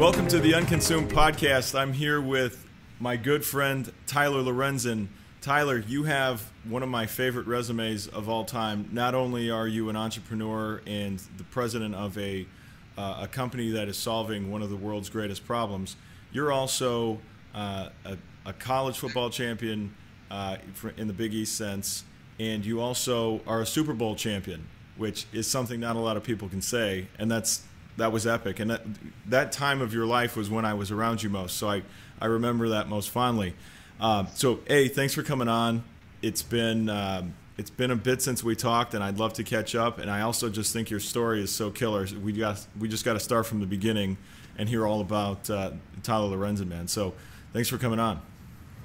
Welcome to the Unconsumed podcast. I'm here with my good friend, Tyler Lorenzen. Tyler, you have one of my favorite resumes of all time. Not only are you an entrepreneur and the president of a company that is solving one of the world's greatest problems, you're also a college football champion in the Big East sense, and you also are a Super Bowl champion, which is something not a lot of people can say, and that was epic. And that time of your life was when I was around you most, so I remember that most fondly. So, A, thanks for coming on. It's been a bit since we talked, and I'd love to catch up. And I also just think your story is so killer. We just got to start from the beginning and hear all about Tyler Lorenzen, man. So, thanks for coming on.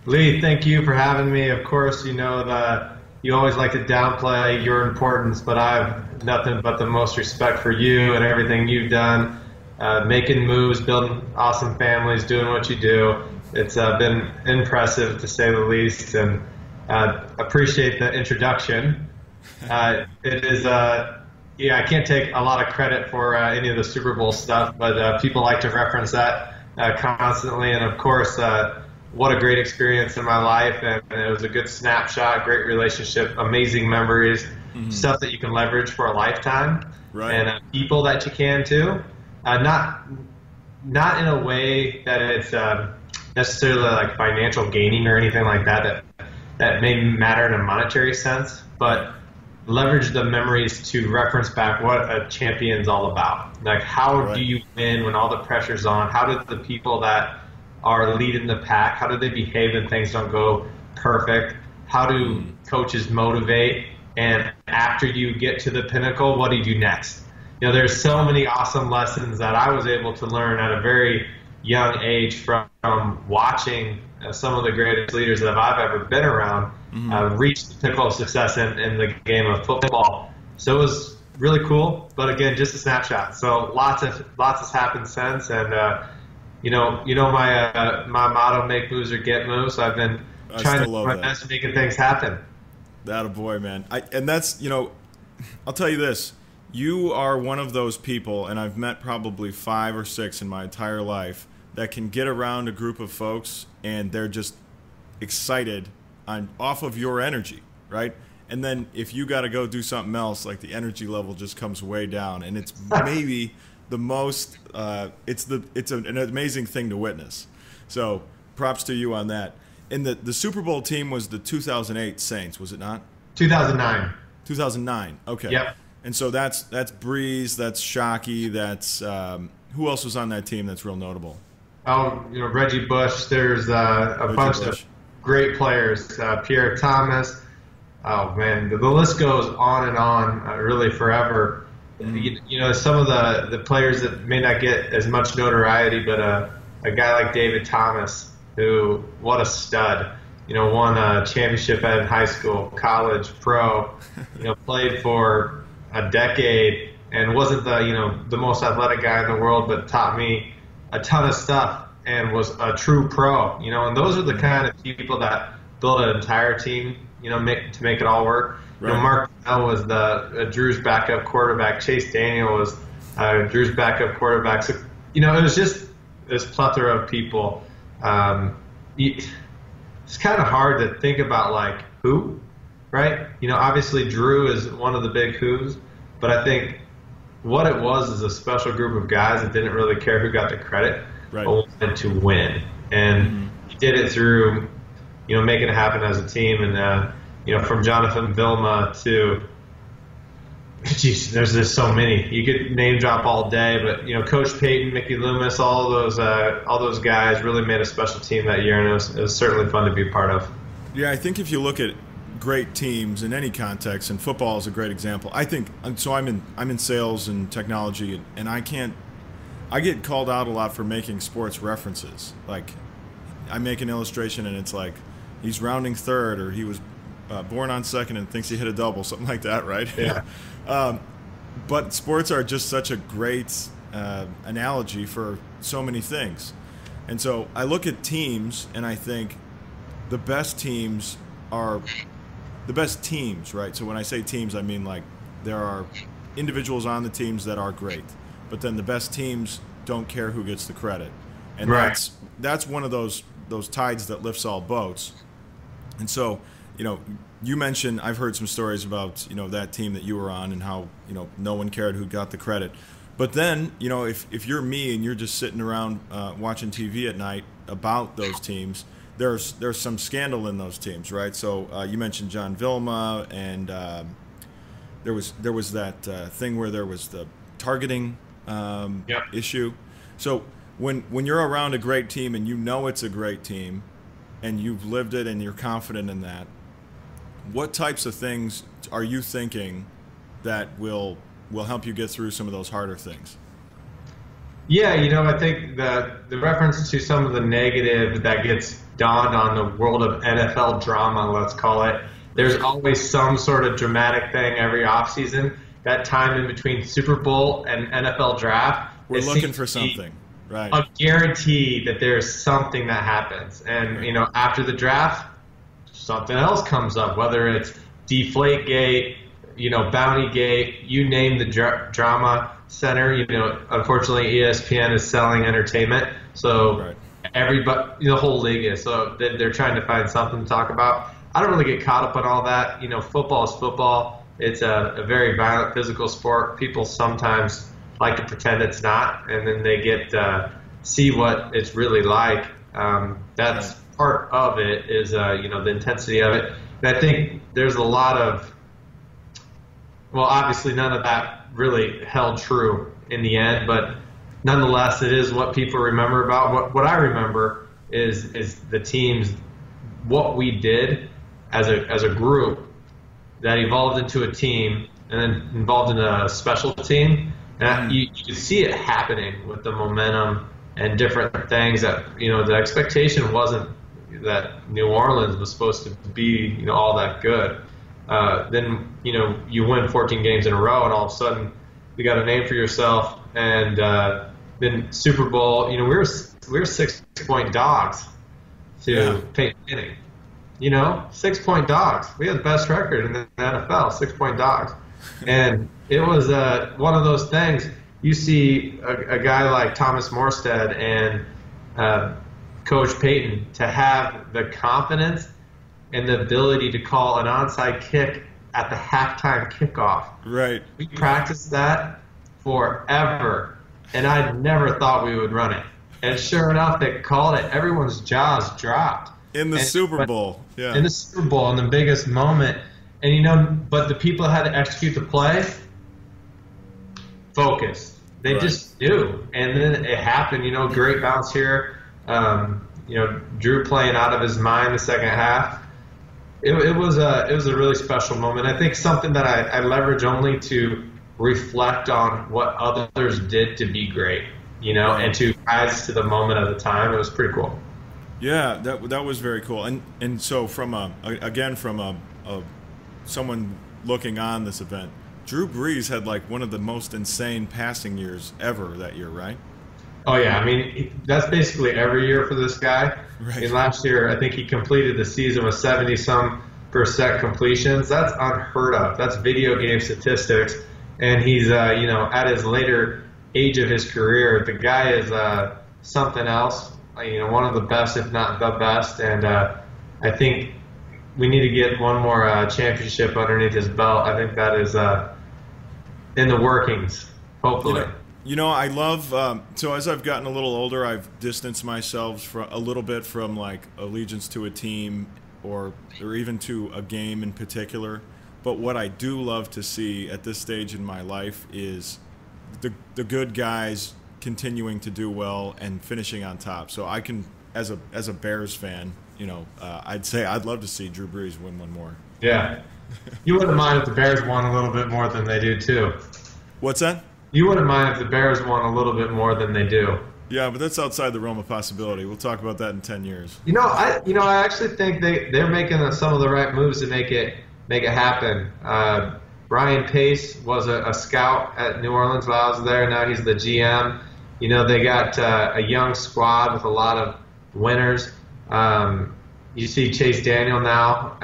Lee, thank you for having me. Of course, you know that you always like to downplay your importance, but I have nothing but the most respect for you and everything you've done, making moves, building awesome families, doing what you do. It's been impressive, to say the least, and appreciate the introduction. It is, I can't take a lot of credit for any of the Super Bowl stuff, but people like to reference that constantly, and of course, what a great experience in my life, and it was a good snapshot, great relationship, amazing memories, stuff that you can leverage for a lifetime, right. And people that you can too. Not in a way that it's necessarily like financial gaining or anything like that may matter in a monetary sense, but leverage the memories to reference back what a champion's all about. Like, how do you win when all the pressure's on? How do the people that are leading the pack, how do they behave when things don't go perfect? How do coaches motivate? And after you get to the pinnacle, what do you do next? You know, there's so many awesome lessons that I was able to learn at a very young age from watching some of the greatest leaders that I've ever been around reach the pinnacle of success in the game of football. So it was really cool, but again, just a snapshot. So lots has happened since, and you know my motto: make moves or get moves. So I've been trying to do my best making things happen. That a boy, man. And that's, I'll tell you this. You are one of those people, and I've met probably 5 or 6 in my entire life, that can get around a group of folks and they're just excited off of your energy, right? And then if you got to go do something else, like the energy level just comes way down, and it's maybe the most it's an amazing thing to witness. So props to you on that. And the Super Bowl team was the 2008 Saints, was it not? 2009. 2009. Okay. Yep. And so that's Breeze, that's Shockey, that's who else was on that team that's real notable? Oh, Reggie Bush. There's a bunch of great players. Pierre Thomas. Oh man, the list goes on and on, really forever. Some of the players that may not get as much notoriety, but a guy like David Thomas, who, what a stud. Won a championship in high school, college, pro. Played for a decade and wasn't the most athletic guy in the world, but taught me a ton of stuff and was a true pro. And those are the kind of people that build an entire team, to make it all work. Right. Mark Bell was Drew's backup quarterback. Chase Daniel was Drew's backup quarterback. So, it was just this plethora of people. It's kind of hard to think about, like, who, right? Obviously Drew is one of the big who's, but I think what it was is a special group of guys that didn't really care who got the credit, but wanted to win. And he did it through, making it happen as a team. And, from Jonathan Vilma to, geez, there's just so many. You could name drop all day, but, Coach Payton, Mickey Loomis, all those guys really made a special team that year, and it was certainly fun to be a part of. Yeah, I think if you look at great teams in any context, and football is a great example. I think so. I'm in sales and technology, and I get called out a lot for making sports references. Like, I make an illustration, and it's like he's rounding third, or he was born on second and thinks he hit a double, something like that, right? Yeah. But sports are just such a great analogy for so many things. And so I look at teams, and I think the best teams are the best teams, right? So when I say teams, I mean, like, there are individuals on the teams that are great, but then the best teams don't care who gets the credit, and Right. that's one of those tides that lifts all boats. And so, you mentioned, I've heard some stories about, that team that you were on and how, no one cared who got the credit. But then, if you're me and you're just sitting around watching TV at night about those teams, there's some scandal in those teams, right? So you mentioned John Vilma, and there was that thing where there was the targeting Yep. issue. So when you're around a great team and you know it's a great team, and you've lived it and you're confident in that, what types of things are you thinking that will help you get through some of those harder things? Yeah, I think the reference to some of the negative that gets dawned on the world of NFL drama, let's call it, there's always some sort of dramatic thing every offseason. That time in between Super Bowl and NFL draft, We're looking for something, right? A guarantee that there's something that happens. And, after the draft, something else comes up, whether it's Deflategate, Bountygate, you name the drama center. Unfortunately, ESPN is selling entertainment, so Right. everybody, the whole league is. So they're trying to find something to talk about. I don't really get caught up on all that. Football is football. It's a very violent, physical sport. People sometimes like to pretend it's not, and then they get see what it's really like. That's part of it is the intensity of it. And I think there's a lot of, well, obviously none of that really held true in the end, but nonetheless, it is what people remember about. What I remember is the teams, what we did as a group that evolved into a team and then involved in a special team. And you could see it happening with the momentum and different things that, the expectation wasn't that New Orleans was supposed to be, all that good. Then, you win 14 games in a row, and all of a sudden you got a name for yourself. And then Super Bowl, we were 6-point dogs to Peyton Manning. 6-point dogs. We had the best record in the NFL, 6-point dogs. And it was one of those things. You see a guy like Thomas Morstead and Coach Peyton to have the confidence and the ability to call an onside kick at the halftime kickoff. Right. We practiced that forever, and I never thought we would run it. And sure enough, they called it. Everyone's jaws dropped. In the Super Bowl. Yeah. In the Super Bowl, in the biggest moment. And, but the people that had to execute the play, focus. They Right. just knew. And then it happened, great bounce here. Drew playing out of his mind the second half. It was a really special moment. I think something that I leverage only to reflect on what others did to be great, and to rise to the moment of the time. It was pretty cool. Yeah, that was very cool. And so from someone looking on this event, Drew Brees had like one of the most insane passing years ever that year, right? Oh yeah, I mean that's basically every year for this guy. Right. And last year, I think he completed the season with 70-some% completions. That's unheard of. That's video game statistics. And he's at his later age of his career, the guy is something else. One of the best, if not the best. And I think we need to get one more championship underneath his belt. I think that is in the workings, hopefully. I love, so as I've gotten a little older, I've distanced myself a little bit from like allegiance to a team or even to a game in particular. But what I do love to see at this stage in my life is the good guys continuing to do well and finishing on top. So I can, as a Bears fan, I'd say I'd love to see Drew Brees win one more. Yeah. You wouldn't mind if the Bears won a little bit more than they do, too. What's that? You wouldn't mind if the Bears won a little bit more than they do. Yeah, but that's outside the realm of possibility. We'll talk about that in 10 years. I actually think they're making some of the right moves to make it happen. Brian Pace was a scout at New Orleans while I was there. Now he's the GM. They got a young squad with a lot of winners. You see Chase Daniel now,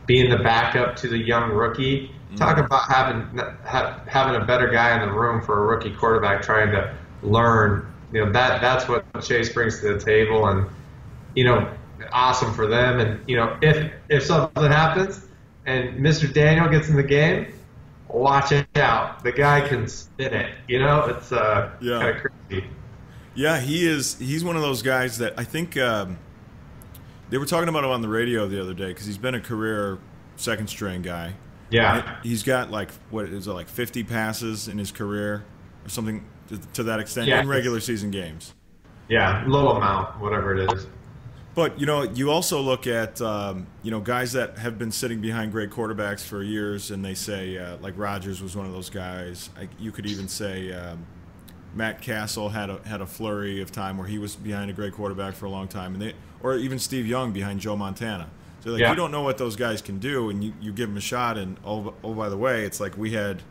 being the backup to the young rookie. Talk about having a better guy in the room for a rookie quarterback trying to learn. That's what Chase brings to the table, and awesome for them. And if something happens and Mr. Daniel gets in the game, watch out. The guy can spin it. It's kind of crazy. Yeah, he's one of those guys that I think they were talking about him on the radio the other day because he's been a career second string guy. Yeah, he's got like 50 passes in his career or something to that extent in regular season games. Yeah, little amount, whatever it is. But you also look at guys that have been sitting behind great quarterbacks for years, and they say like Rodgers was one of those guys. You could even say Matt Castle had a flurry of time where he was behind a great quarterback for a long time, or even Steve Young behind Joe Montana. So you don't know what those guys can do, and you give them a shot, and oh by the way, it's like we had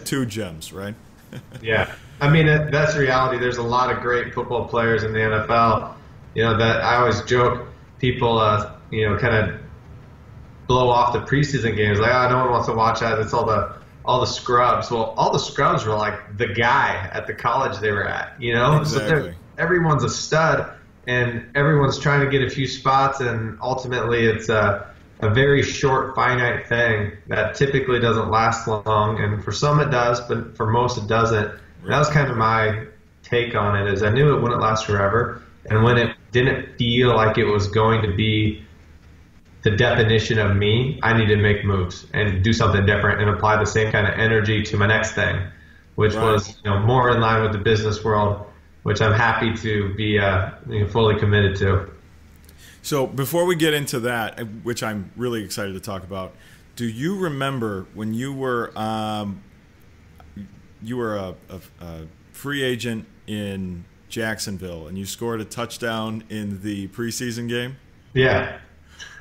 two gems, right? Yeah, I mean that's reality. There's a lot of great football players in the NFL. That I always joke, people kind of blow off the preseason games like, no one wants to watch that. It's all the scrubs. Well, all the scrubs were like the guy at the college they were at. Exactly. So everyone's a stud. And everyone's trying to get a few spots, and ultimately it's a very short, finite thing that typically doesn't last long. And for some it does, but for most it doesn't. And that was kind of my take on it, is I knew it wouldn't last forever. And when it didn't feel like it was going to be the definition of me, I needed to make moves and do something different and apply the same kind of energy to my next thing, which was more in line with the business world, which I'm happy to be fully committed to. So before we get into that, which I'm really excited to talk about, do you remember when you were a free agent in Jacksonville and you scored a touchdown in the preseason game? Yeah.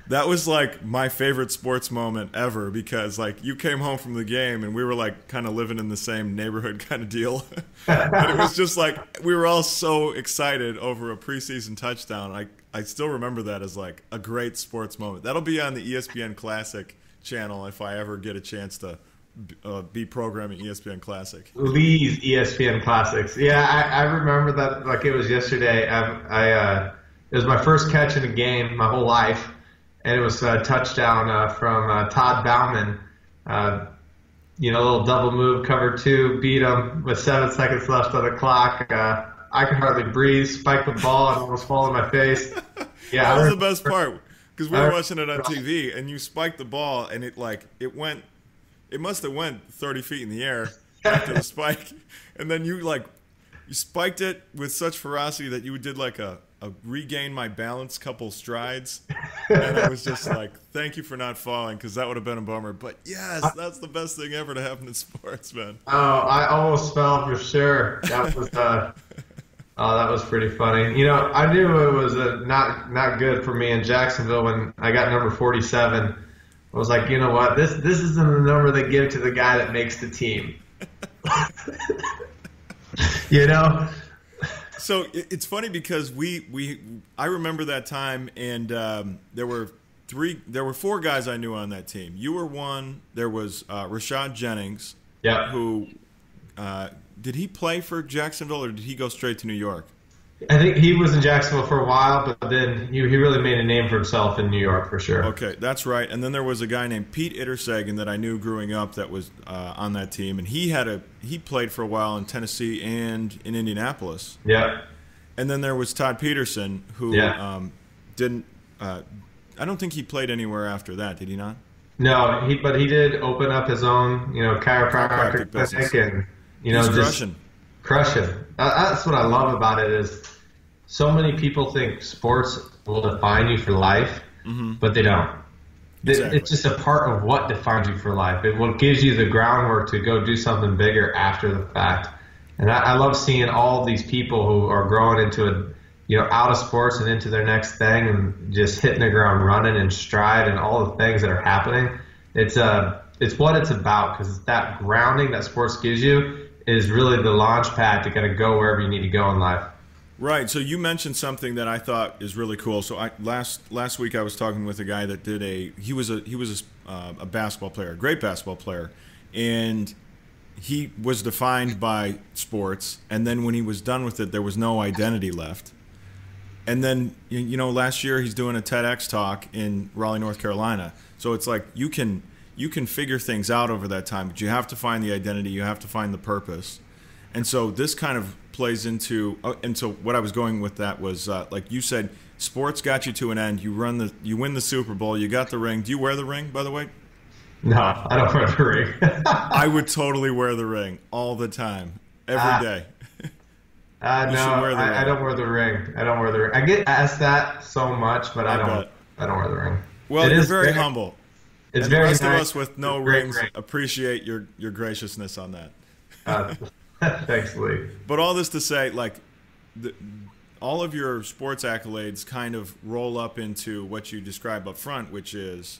That was like my favorite sports moment ever, because like you came home from the game and we were like kind of living in the same neighborhood kind of deal. And it was just like we were all so excited over a preseason touchdown. I still remember that as like a great sports moment. That'll be on the ESPN Classic channel if I ever get a chance to be programming ESPN Classic. Please, ESPN Classics. Yeah, I remember that like it was yesterday. It was my first catch in a game my whole life. And it was a touchdown from Todd Bauman. A little double move, cover two, beat him with 7 seconds left on the clock. I could hardly breathe, spiked the ball, and almost fall on my face. Yeah, that was the best part, because we were watching it on TV, and you spiked the ball, and it must have went 30 feet in the air after the spike, and then you spiked it with such ferocity that you did like a regain my balance couple strides, and I was just like, thank you for not falling, because that would have been a bummer. But yes, that's the best thing ever to happen in sports, man. Oh, I almost fell for sure. That was that was pretty funny. I knew it was not good for me in Jacksonville when I got number 47. I was like, you know what, this isn't the number they give to the guy that makes the team. So it's funny because I remember that time, and there were 4 guys I knew on that team. You were one. There was Rashad Jennings. Yeah. Who did he play for Jacksonville, or did he go straight to New York? I think he was in Jacksonville for a while, but then he really made a name for himself in New York for sure. Okay, that's right. And then there was a guy named Pete Ittersagen that I knew growing up that was on that team, and he played for a while in Tennessee and in Indianapolis. Yeah. And then there was Todd Peterson, who didn't. I don't think he played anywhere after that. Did he not? No, but he did open up his own, chiropractic business. And he's just crushing. That's what I love about it is so many people think sports will define you for life, but they don't. Exactly. It's just a part of what defines you for life. It what gives you the groundwork to go do something bigger after the fact. And I love seeing all these people who are growing into out of sports and into their next thing and just hitting the ground running and stride and all the things that are happening. It's what it's about, because that grounding that sports gives you is really the launch pad to kind of go wherever you need to go in life. Right. So you mentioned something that I thought is really cool. So last week I was talking with a guy that did he was a basketball player, a great basketball player, and he was defined by sports, and then when he was done with it, there was no identity left. And then, you know, last year he's doing a TEDx talk in Raleigh, North Carolina. So it's like you can figure things out over that time, but you have to find the identity, you have to find the purpose. And so this kind of plays into, and so what I was going with that was, like you said, sports got you to an end. You win the Super Bowl, you got the ring. Do you wear the ring, by the way? No, I don't wear the ring. I would totally wear the ring all the time, every day. No, I don't wear the ring. I don't wear the ring. I get asked that so much, but I don't wear the ring. Well, you're very humble. It's and very the rest nice. of us with no rings appreciate your graciousness on that. Thanks, Lee. But all this to say, like, all of your sports accolades kind of roll up into what you describe up front, which is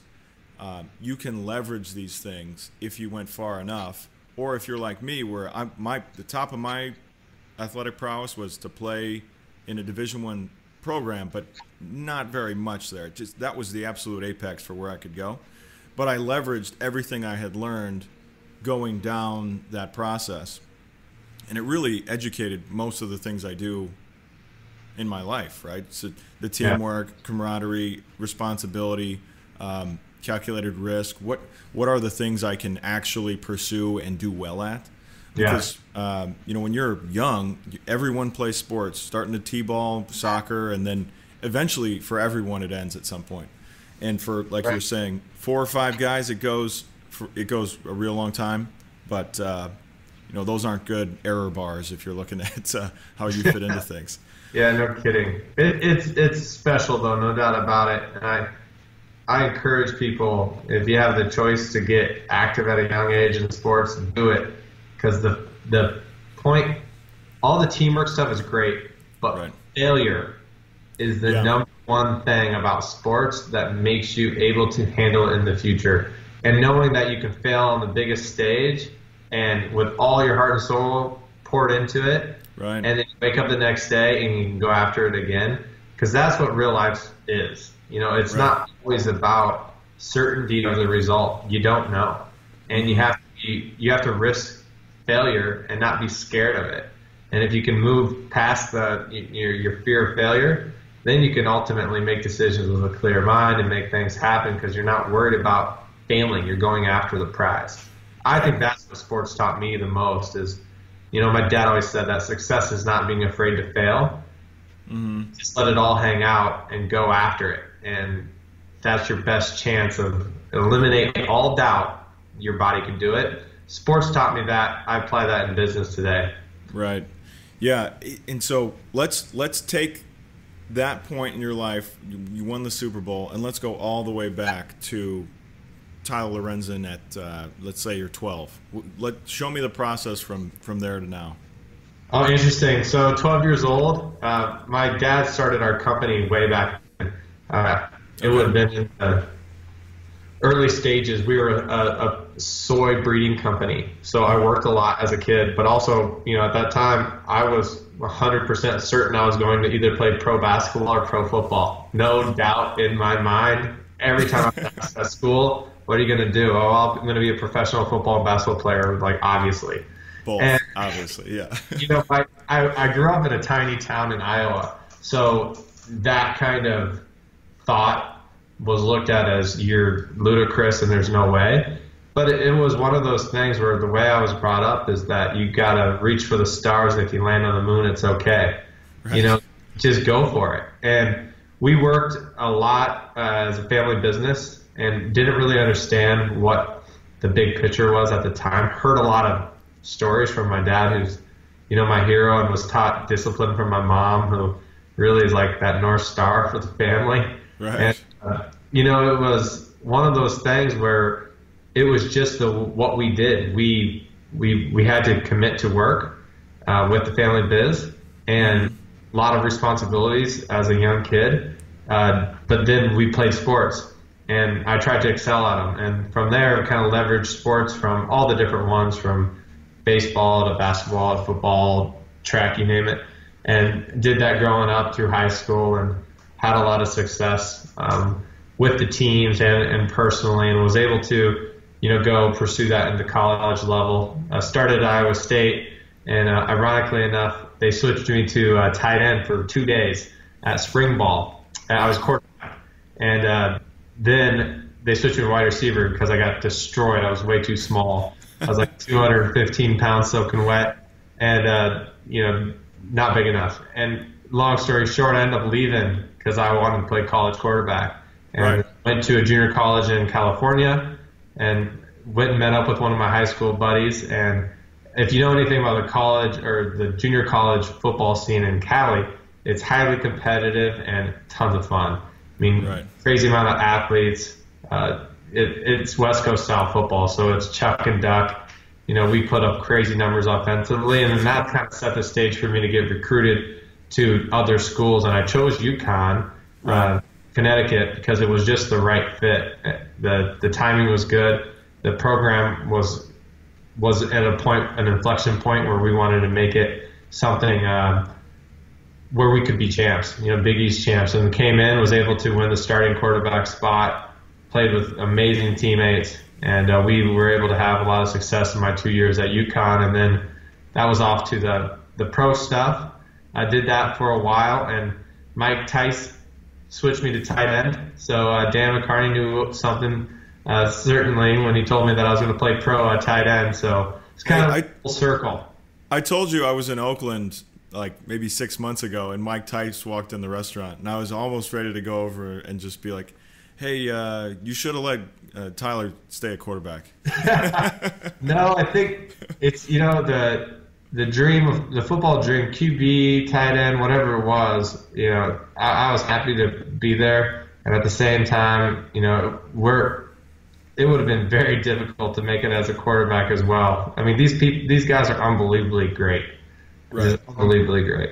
you can leverage these things if you went far enough, or if you're like me, where the top of my athletic prowess was to play in a Division I program, but not very much there. Just that was the absolute apex for where I could go. But I leveraged everything I had learned going down that process, and it really educated most of the things I do in my life. Right, so the teamwork, camaraderie, responsibility, calculated risk. What are the things I can actually pursue and do well at? Because you know, when you're young, everyone plays sports, starting to t-ball, soccer, and then eventually for everyone it ends at some point. And for, like you're saying, 4 or 5 guys, it goes a real long time. But you know, those aren't good error bars if you're looking at how you fit into things. Yeah, no kidding. It's special though, no doubt about it. And I encourage people, if you have the choice to get active at a young age in sports, do it. Because the point, all the teamwork stuff is great, but failure is the number one thing about sports that makes you able to handle it in the future. And knowing that you can fail on the biggest stage and with all your heart and soul poured into it, and then you wake up the next day and you can go after it again, because that's what real life is. You know, it's not always about certainty of the result. You don't know, and you have to risk failure and not be scared of it. And if you can move past your fear of failure, then you can ultimately make decisions with a clear mind and make things happen because you're not worried about failing. You're going after the prize. I think that's what sports taught me the most is, you know, my dad always said that success is not being afraid to fail. Just let it all hang out and go after it. And that's your best chance of eliminating all doubt your body can do it. Sports taught me that. I apply that in business today. Right. Yeah. And so let's take that point in your life. You won the Super Bowl, and let's go all the way back to Tyler Lorenzen at let's say you're 12. Show me the process from there to now. Oh, interesting. So 12 years old. My dad started our company way back. It would have been in the early stages. We were a soy breeding company. So I worked a lot as a kid, but also, you know, at that time I was 100% certain I was going to either play pro basketball or pro football. No doubt in my mind. Every time I was at school, what are you going to do? Oh, I'm going to be a professional football and basketball player, like obviously. Both, obviously, yeah. You know, I grew up in a tiny town in Iowa, so that kind of thought was looked at as you're ludicrous and there's no way. But it was one of those things where the way I was brought up is that you got to reach for the stars. If you land on the moon, it's okay. Right. You know, just go for it. And we worked a lot as a family business and didn't really understand what the big picture was at the time. Heard a lot of stories from my dad, who's, you know, my hero, and was taught discipline from my mom, who really is like that North Star for the family. Right. And, you know, it was one of those things where it was just what we did. We had to commit to work with the family biz and a lot of responsibilities as a young kid. But then we played sports, and I tried to excel at them. And from there, kind of leveraged sports from all the different ones, from baseball to basketball to football, track, you name it. And did that growing up through high school and had a lot of success with the teams and personally, and was able to, go pursue that in the college level. Started at Iowa State, and ironically enough, they switched me to tight end for 2 days at spring ball. I was quarterback, and then they switched me to wide receiver because I got destroyed. I was way too small. I was like 215 pounds soaking wet, and not big enough. And long story short, I ended up leaving because I wanted to play college quarterback, and went to a junior college in California, and went and met up with one of my high school buddies. And if you know anything about the college or the junior college football scene in Cali, it's highly competitive and tons of fun. I mean, crazy amount of athletes. It's West Coast style football, so it's chuck and duck. We put up crazy numbers offensively, and then that kind of set the stage for me to get recruited to other schools. And I chose UConn, Connecticut, because it was just the right fit. The timing was good. The program was at an inflection point where we wanted to make it something where we could be champs, Big East champs, and came in, was able to win the starting quarterback spot, played with amazing teammates, and we were able to have a lot of success in my 2 years at UConn. And then that was off to the pro stuff. I did that for a while, and Mike Tice switched me to tight end. So Dan McCarney knew something, certainly, when he told me that I was going to play pro at tight end. So it's kind of full circle. I told you I was in Oakland like maybe 6 months ago, and Mike Tice walked in the restaurant, and I was almost ready to go over and just be like, hey, you should have let Tyler stay at quarterback. No, I think it's, the dream of the football dream, QB, tight end, whatever it was, I was happy to be there. And at the same time, it would have been very difficult to make it as a quarterback as well. I mean, these guys are unbelievably great. Right. Unbelievably great.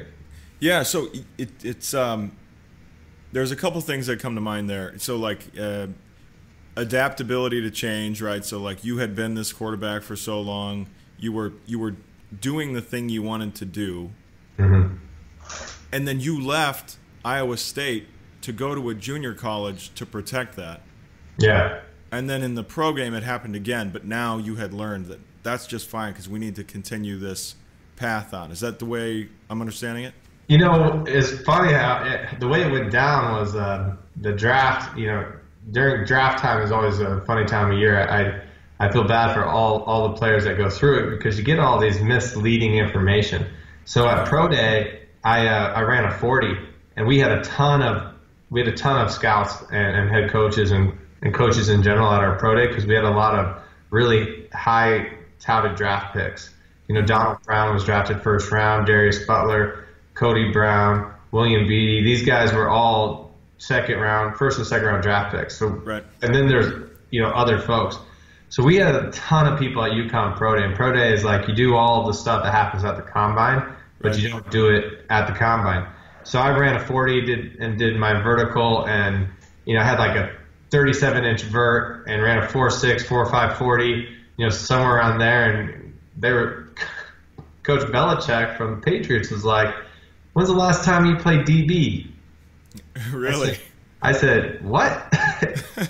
Yeah, so it's there's a couple things that come to mind there. So like adaptability to change, right? So like you had been this quarterback for so long, you were doing the thing you wanted to do, and then you left Iowa State to go to a junior college to protect that. Yeah. And then in the pro game it happened again, but now you had learned that that's just fine because we need to continue this path on. Is that the way I'm understanding it? It's funny how the way it went down was the draft. During draft time is always a funny time of year. I feel bad for all the players that go through it because you get all these misleading information. So at pro day, I ran a 40, and we had a ton of scouts and head coaches and coaches in general at our pro day because we had a lot of really high touted draft picks. Donald Brown was drafted first round, Darius Butler, Cody Brown, William Beatty. These guys were all first and second round draft picks. So, and then there's other folks. So we had a ton of people at UConn Pro Day. And Pro Day is like you do all of the stuff that happens at the combine, but you don't do it at the combine. So I ran a 40, did my vertical, and I had like a 37-inch vert and ran a 4.6, 4.5 40, somewhere around there. And they were Coach Belichick from the Patriots was like, "When's the last time you played DB?" Really? I said, "What?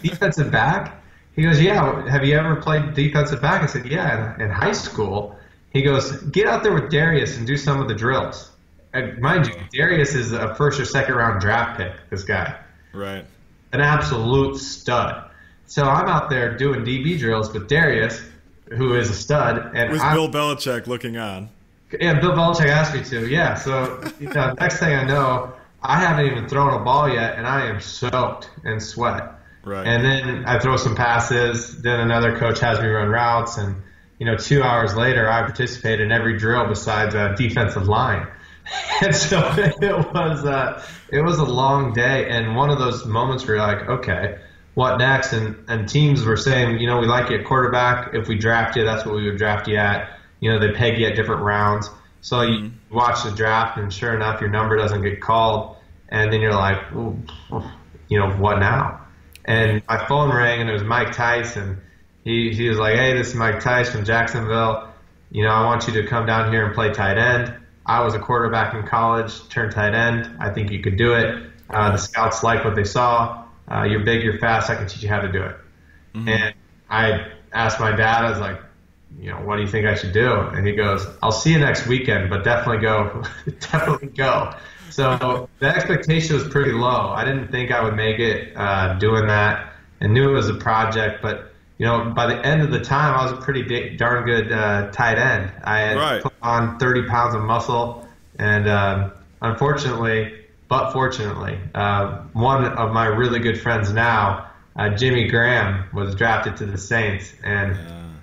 Defensive back?" He goes, "Yeah. Have you ever played defensive back?" I said, "Yeah, in high school." He goes, "Get out there with Darius and do some of the drills." And mind you, Darius is a first or second round draft pick. This guy, right? An absolute stud. So I'm out there doing DB drills with Darius, who is a stud, and with Bill Belichick looking on. Yeah, Bill Belichick asked me to. Yeah, so next thing I know, I haven't even thrown a ball yet, and I am soaked in sweat. Right. And then I throw some passes. Then another coach has me run routes, and 2 hours later, I participate in every drill besides defensive line. And so it was a long day, and one of those moments where you're like, okay, what next? And teams were saying, we like you at quarterback. If we draft you, that's what we would draft you at. They peg you at different rounds. So you watch the draft, and sure enough, your number doesn't get called. And then you're like, what now? And my phone rang, and it was Mike Tice, and he was like, "Hey, this is Mike Tice from Jacksonville. I want you to come down here and play tight end. I was a quarterback in college, turned tight end. I think you could do it. The scouts like what they saw. You're big, you're fast. I can teach you how to do it." Mm-hmm. And asked my dad, I was like, what do you think I should do? And he goes, I'll see you next weekend, but definitely go, definitely go. So the expectation was pretty low. I didn't think I would make it doing that, and knew it was a project. But by the end of the time, I was a pretty darn good tight end. I had put on 30 pounds of muscle, and unfortunately, but fortunately, one of my really good friends now, Jimmy Graham, was drafted to the Saints, and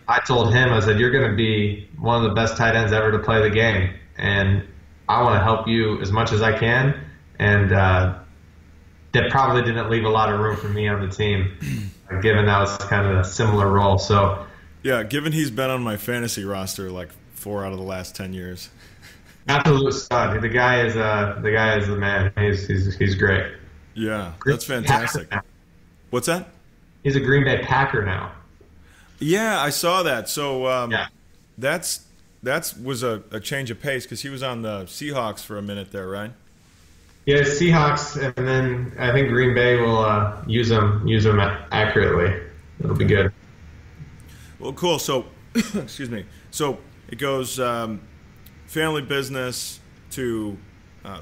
I told him, I said, you're going to be one of the best tight ends ever to play the game, and I want to help you as much as I can. And that probably didn't leave a lot of room for me on the team, given that was kind of a similar role. So, yeah, given he's been on my fantasy roster like 4 out of the last 10 years. Absolute stud. The guy is the man. He's great. Yeah, that's fantastic. What's that? He's a Green Bay Packer now. Yeah, I saw that. So that was a change of pace because he was on the Seahawks for a minute there, right? Yeah, Seahawks, and then I think Green Bay will use him accurately. It'll be good. Well, cool. So, excuse me. So it goes family business to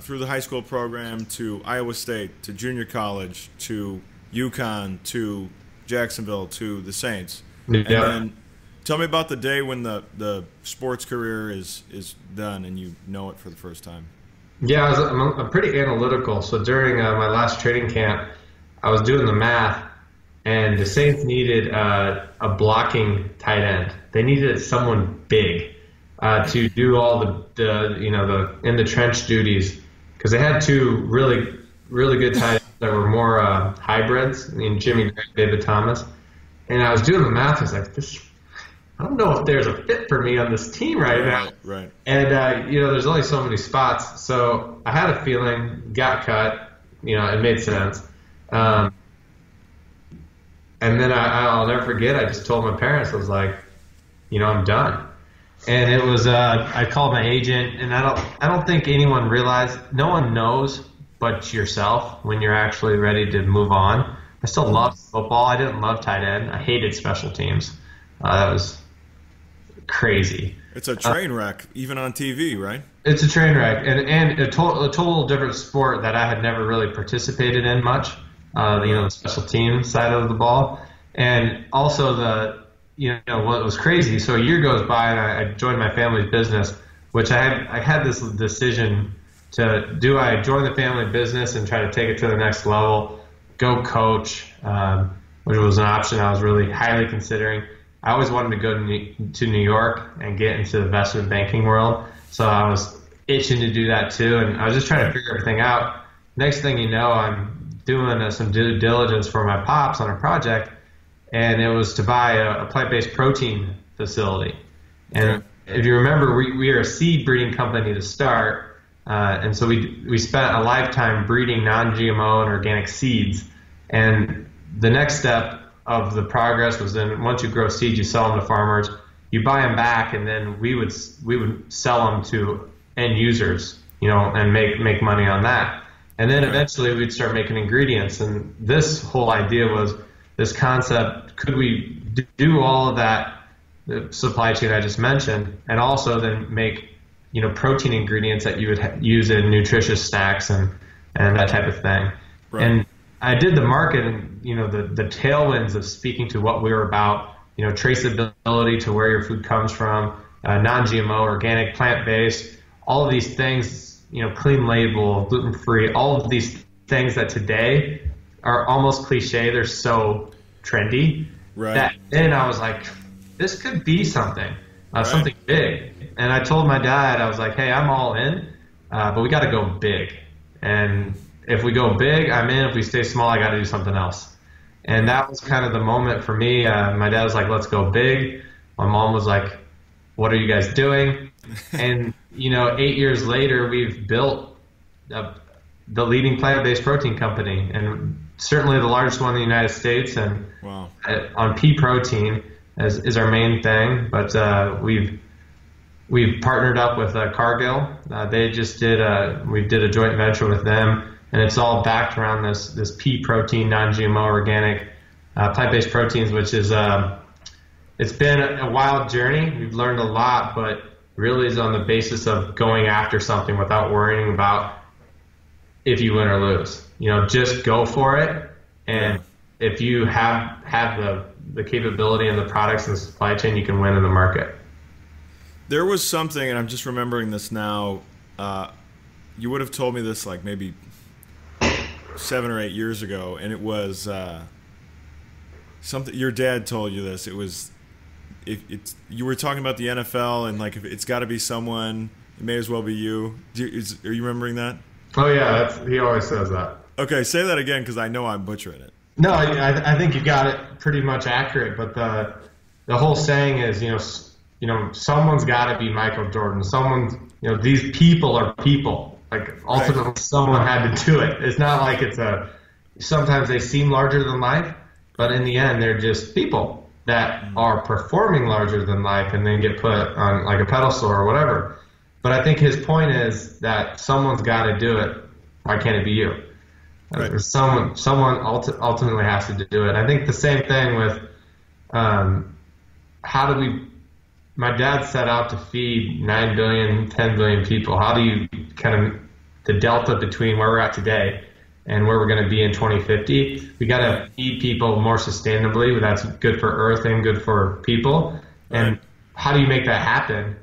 through the high school program to Iowa State to junior college to UConn to Jacksonville to the Saints. Yeah. And then tell me about the day when the sports career is done and you know it for the first time. Yeah, I'm pretty analytical. So during my last training camp, I was doing the math, and the Saints needed a blocking tight end. They needed someone big to do all the in the trench duties, because they had 2 really good tight ends that were more hybrids. Jimmy Graham, David Thomas. And I was doing the math. I was like, I don't know if there's a fit for me on this team right now. Right. And, there's only so many spots. So I had a feeling, got cut. It made sense. And then I'll never forget, I just told my parents, I was like, I'm done. And it was, I called my agent, and I don't think anyone realized, no one knows but yourself when you're actually ready to move on. I still loved football. I didn't love tight end. I hated special teams. That was crazy. It's a train wreck, even on TV, right? It's a train wreck, and a total different sport that I had never really participated in much. The special team side of the ball, and also what was crazy. So a year goes by, and I joined my family's business, which I had this decision to do. I join the family business and try to take it to the next level. Go coach, which was an option I was really highly considering. I always wanted to go to New York and get into the investment banking world, so I was itching to do that too, and I was just trying to figure everything out. Next thing you know, I'm doing some due diligence for my pops on a project, and it was to buy a plant-based protein facility. And if you remember, we are a seed breeding company to start. And so we spent a lifetime breeding non-GMO and organic seeds. And the next step of the progress was then once you grow seeds, you sell them to farmers, you buy them back, and then we would sell them to end users, and make money on that. And then eventually we'd start making ingredients. And this whole idea was this concept: could we do all of that, the supply chain I just mentioned, and also then make protein ingredients that you would use in nutritious snacks and that type of thing. Right. And I did the market and, the tailwinds of speaking to what we were about, traceability to where your food comes from, non-GMO, organic, plant-based, all of these things, clean label, gluten-free, all of these things that today are almost cliche. They're so trendy. Right. That then I was like, this could be something. Something big. And I told my dad, I was like, hey, I'm all in, but we got to go big. And if we go big, I'm in. If we stay small, I got to do something else. And that was kind of the moment for me. My dad was like, let's go big. My mom was like, what are you guys doing? And, 8 years later, we've built the leading plant-based protein company, and certainly the largest one in the United States. And wow. On pea protein is our main thing, but we've partnered up with Cargill. They just we did a joint venture with them, and it's all backed around this pea protein, non-GMO, organic, plant-based proteins, which is it's been a wild journey. We've learned a lot, but really is on the basis of going after something without worrying about if you win or lose. Just go for it. And if you have the capability and the products and the supply chain, you can win in the market. There was something, and I'm just remembering this now. You would have told me this like maybe 7 or 8 years ago, and it was something. Your dad told you this. It was you were talking about the NFL, and like if it's got to be someone, it may as well be you. Are you remembering that? Oh yeah, he always says that. Okay, say that again because I know I'm butchering it. No, I think you got it pretty much accurate. But the whole saying is, someone's got to be Michael Jordan. These people are people. Like ultimately, someone had to do it. It's not like sometimes they seem larger than life, but in the end, they're just people that are performing larger than life and then get put on like a pedestal or whatever. But I think his point is that someone's got to do it. Why can't it be you? Right. Someone ultimately has to do it. I think the same thing with my dad set out to feed 9 billion, 10 billion people. How do you the delta between where we're at today and where we're going to be in 2050, we got to feed people more sustainably. That's good for Earth and good for people. And how do you make that happen?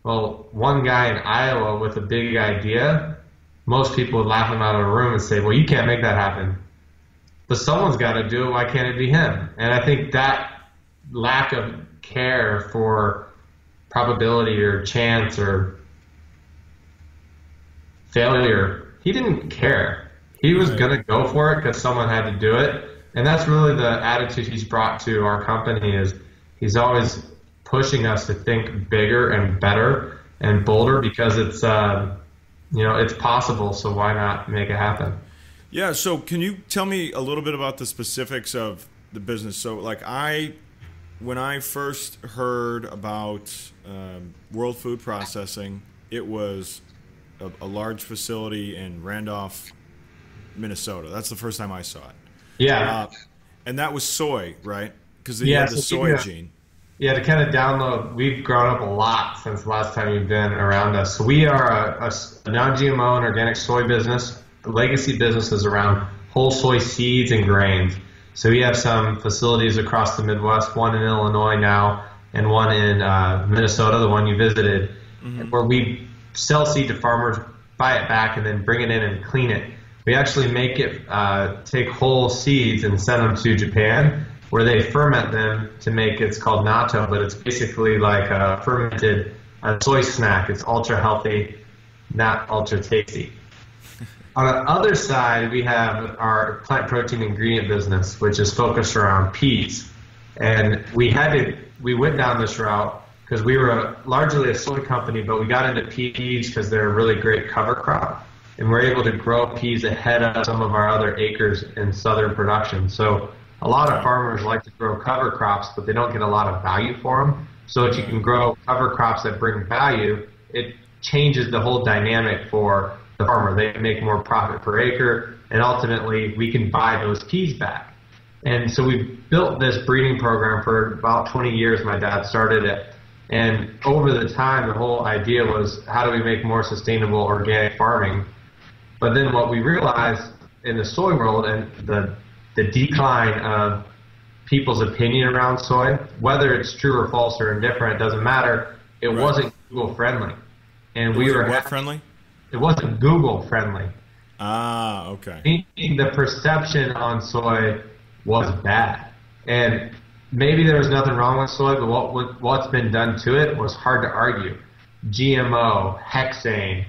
Well, one guy in Iowa with a big idea, most people would laugh him out of the room and say, well, you can't make that happen. But someone's got to do it. Why can't it be him? And I think that lack of care for probability or chance or failure, he didn't care. He was going to go for it because someone had to do it. And that's really the attitude he's brought to our company is he's always pushing us to think bigger and better and bolder because it's, it's possible. So why not make it happen? Yeah. So can you tell me a little bit about the specifics of the business? So like when I first heard about World Food Processing, it was a large facility in Randolph, Minnesota. That's the first time I saw it. Yeah. And that was soy, right? Because they had the soy gene. Yeah, to kind of download, we've grown up a lot since the last time you've been around us. So we are a non-GMO and organic soy business. The legacy business is around whole soy seeds and grains. So we have some facilities across the Midwest, one in Illinois now, and one in Minnesota, the one you visited, where we sell seed to farmers, buy it back, and then bring it in and clean it. We actually make it, take whole seeds and send them to Japan, where they ferment them to make, it's called natto, but it's basically like a fermented soy snack. It's ultra healthy, not ultra tasty. On the other side, we have our plant protein ingredient business, which is focused around peas. And we went down this route because we were largely a soy company, but we got into peas because they're a really great cover crop. And we're able to grow peas ahead of some of our other acres in southern production. So a lot of farmers like to grow cover crops, but they don't get a lot of value for them. So if you can grow cover crops that bring value, it changes the whole dynamic for the farmer. They make more profit per acre, and ultimately we can buy those peas back. And so we built this breeding program for about 20 years. My dad started it. And over the time, the whole idea was how do we make more sustainable organic farming? But then what we realized in the soy world and the decline of people's opinion around soy, whether it's true or false or indifferent, it doesn't matter. It wasn't Google friendly. And we were what friendly? It wasn't Google friendly. Ah, okay. Meaning the perception on soy was bad. And maybe there was nothing wrong with soy, but what's been done to it was hard to argue. GMO, hexane,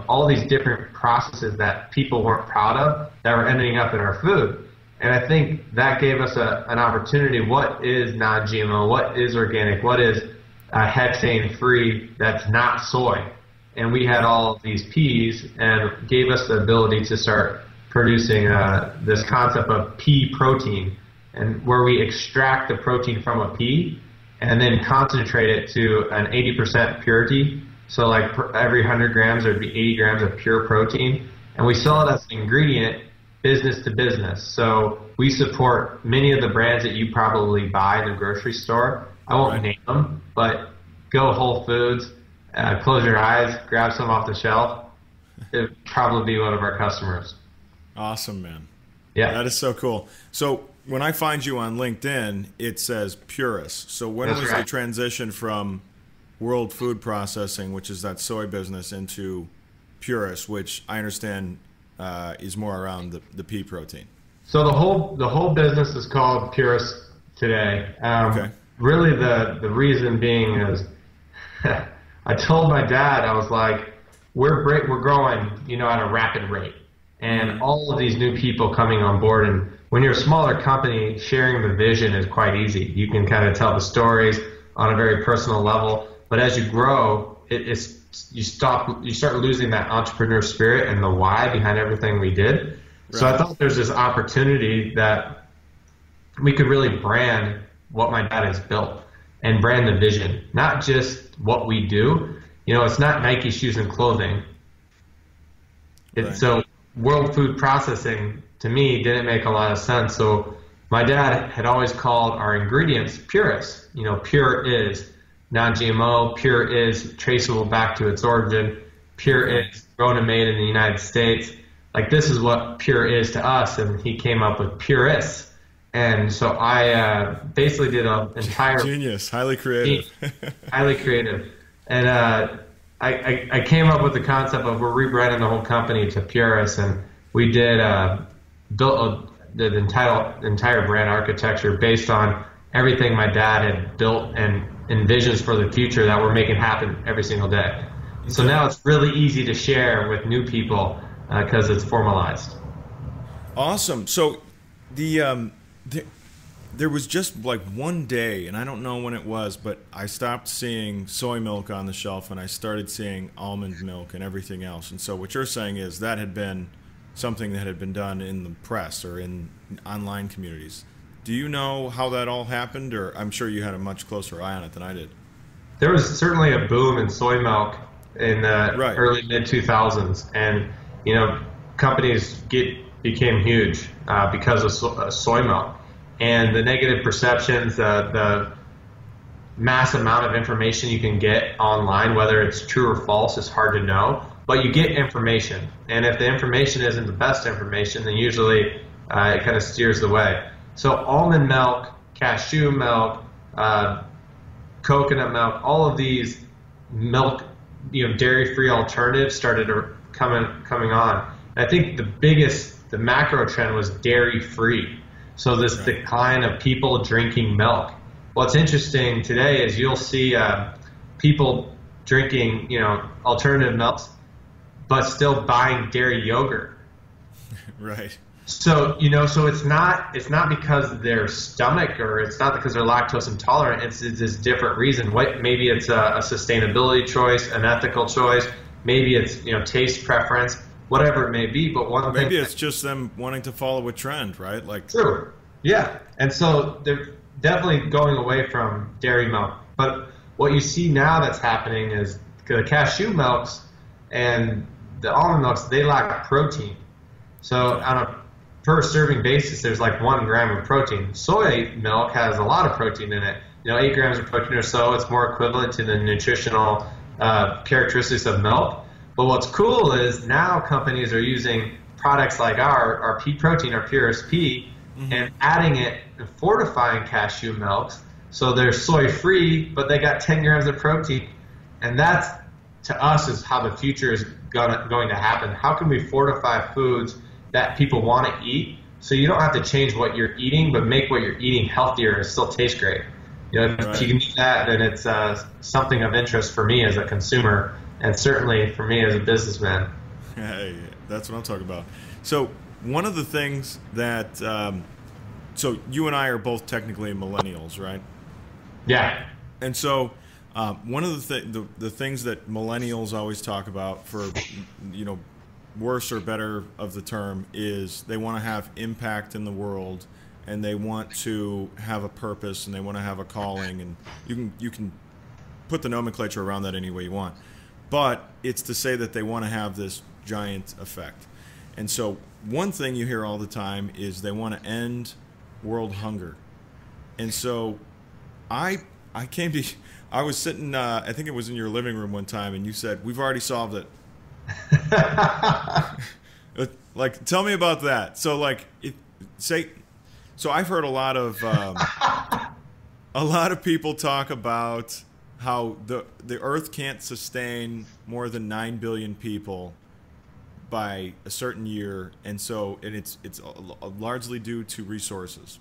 all these different processes that people weren't proud of that were ending up in our food. And I think that gave us an opportunity. What is non-GMO? What is organic? What is hexane-free that's not soy? And we had all of these peas and gave us the ability to start producing this concept of pea protein, and where we extract the protein from a pea and then concentrate it to an 80% purity. So like every 100 grams, there'd be 80 grams of pure protein. And we sell it as an ingredient business to business. So we support many of the brands that you probably buy in the grocery store, I won't Right. name them, but go Whole Foods, close your eyes, grab some off the shelf. It would probably be one of our customers. Awesome, man. Yeah, That is so cool. So when I find you on LinkedIn, it says Puris. So when That's was right. the transition from World Food Processing, which is that soy business, into Puris, which I understand is more around the pea protein? So the whole business is called Puris today. Okay. Really, the reason being is I told my dad, I was like, we're growing, at a rapid rate, and all of these new people coming on board. And when you're a smaller company, sharing the vision is quite easy. You can kind of tell the stories on a very personal level. But as you grow, you start losing that entrepreneur spirit and the why behind everything we did. Right. So I thought there's this opportunity that we could really brand what my dad has built and brand the vision, not just what we do. It's not Nike shoes and clothing. Right. So World Food Processing, to me, didn't make a lot of sense. So my dad had always called our ingredients Puris. Pure is non-GMO, pure is traceable back to its origin, pure is grown and made in the United States. Like, this is what pure is to us, and he came up with Puris. And so I basically did an entire... Genius, highly creative. Highly creative. And I came up with the concept of we're rebranding the whole company to Puris, and we did built the entire brand architecture based on everything my dad had built and envisions for the future that we're making happen every single day. So now it's really easy to share with new people because it's formalized. Awesome. So there was just like one day, and I don't know when it was, but I stopped seeing soy milk on the shelf and I started seeing almond milk and everything else. And so what you're saying is that had been something that had been done in the press or in online communities. Do you know how that all happened, or I'm sure you had a much closer eye on it than I did? There was certainly a boom in soy milk in the Right. early mid-2000s, and companies became huge because of soy milk. And the negative perceptions, the mass amount of information you can get online, whether it's true or false, is hard to know. But you get information, and if the information isn't the best information, then usually it kind of steers the way. So almond milk, cashew milk, coconut milk, all of these milk, dairy-free alternatives started coming on. And I think the macro trend was dairy-free. So this decline of people drinking milk. What's interesting today is you'll see people drinking, alternative milks, but still buying dairy yogurt. Right. So, so it's not because of their stomach, or it's not because they're lactose intolerant. It's this different reason. Maybe it's a sustainability choice, an ethical choice. Maybe it's, taste preference, whatever it may be. But maybe it's just them wanting to follow a trend, right? Like, true. Yeah. And so they're definitely going away from dairy milk. But what you see now that's happening is the cashew milks and the almond milks, they lack protein. So on a per serving basis, there's like 1 gram of protein. Soy milk has a lot of protein in it. 8 grams of protein or so. It's more equivalent to the nutritional characteristics of milk. But what's cool is now companies are using products like our pea protein, our Puris pea, and adding it and fortifying cashew milks. So they're soy free, but they got 10 grams of protein. And that's, to us, is how the future is going to happen. How can we fortify foods that people want to eat, so you don't have to change what you're eating, but make what you're eating healthier and still taste great? If you can do that, then it's something of interest for me as a consumer, and certainly for me as a businessman. Hey, that's what I'm talking about. So one of the things that, so you and I are both technically millennials, right? Yeah. And so one of the things that millennials always talk about, for worse or better of the term, is they want to have impact in the world, and they want to have a purpose, and they want to have a calling, and you can put the nomenclature around that any way you want, but it's to say that they want to have this giant effect. And so one thing you hear all the time is they want to end world hunger. And so I I was sitting, I think it was in your living room one time, and you said, "We've already solved it." Like, tell me about that. So, like, so I've heard a lot of people talk about how the Earth can't sustain more than 9 billion people by a certain year, and it's largely due to resources.